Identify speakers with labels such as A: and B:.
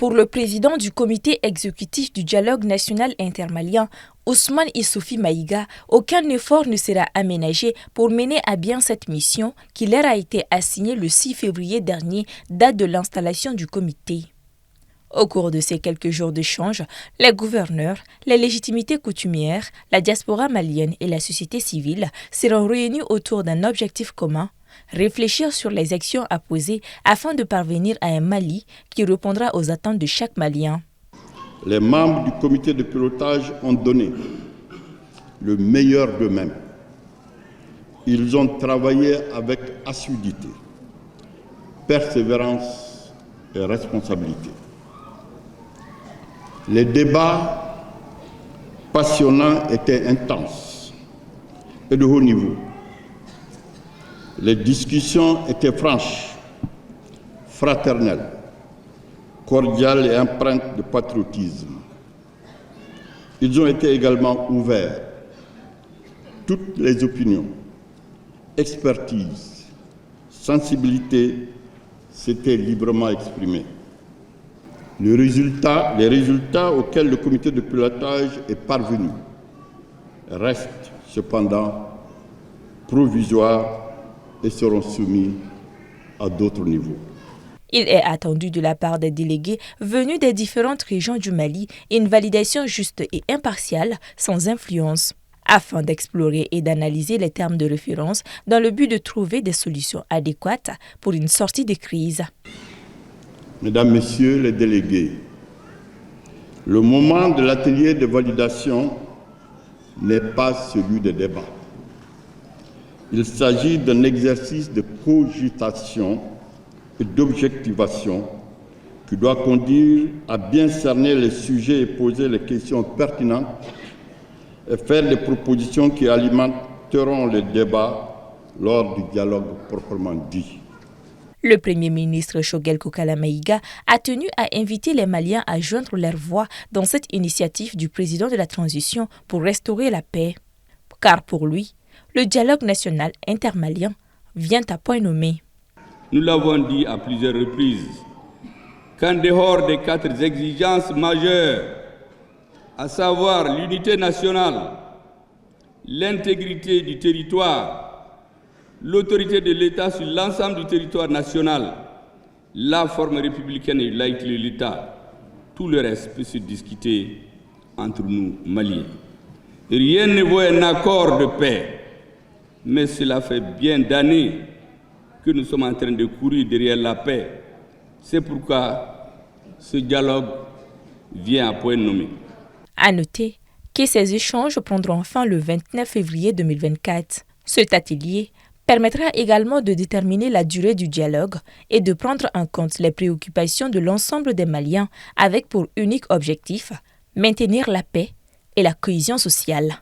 A: Pour le président du comité exécutif du dialogue national intermalien, Ousmane Issoufi Maïga, aucun effort ne sera aménagé pour mener à bien cette mission qui leur a été assignée le 6 février dernier, date de l'installation du comité. Au cours de ces quelques jours d'échange, les gouverneurs, les légitimités coutumières, la diaspora malienne et la société civile seront réunis autour d'un objectif commun: réfléchir sur les actions à poser afin de parvenir à un Mali qui répondra aux attentes de chaque Malien.
B: Les membres du comité de pilotage ont donné le meilleur d'eux-mêmes. Ils ont travaillé avec assiduité, persévérance et responsabilité. Les débats passionnants étaient intenses et de haut niveau. Les discussions étaient franches, fraternelles, cordiales et empreintes de patriotisme. Ils ont été également ouverts. Toutes les opinions, expertises, sensibilités s'étaient librement exprimées. Les résultats auxquels le comité de pilotage est parvenu restent cependant provisoires et seront soumis à d'autres niveaux.
A: Il est attendu de la part des délégués venus des différentes régions du Mali une validation juste et impartiale, sans influence, afin d'explorer et d'analyser les termes de référence dans le but de trouver des solutions adéquates pour une sortie de crise.
B: Mesdames, Messieurs les délégués, le moment de l'atelier de validation n'est pas celui des débats. Il s'agit d'un exercice de cogitation et d'objectivation qui doit conduire à bien cerner les sujets et poser les questions pertinentes et faire des propositions qui alimenteront les débats lors du dialogue proprement dit.
A: Le Premier ministre Choguel Kokala Maïga a tenu à inviter les Maliens à joindre leur voix dans cette initiative du président de la transition pour restaurer la paix. Car pour lui, le dialogue national intermalien vient à point nommé.
C: Nous l'avons dit à plusieurs reprises, qu'en dehors des 4 exigences majeures, à savoir l'unité nationale, l'intégrité du territoire, l'autorité de l'État sur l'ensemble du territoire national, la forme républicaine et laïque de l'État, tout le reste peut se discuter entre nous, Maliens. Rien ne vaut un accord de paix, mais cela fait bien d'années que nous sommes en train de courir derrière la paix. C'est pourquoi ce dialogue vient à point nommé.
A: À noter que ces échanges prendront fin le 29 février 2024. Cet atelier permettra également de déterminer la durée du dialogue et de prendre en compte les préoccupations de l'ensemble des Maliens avec pour unique objectif maintenir la paix et la cohésion sociale.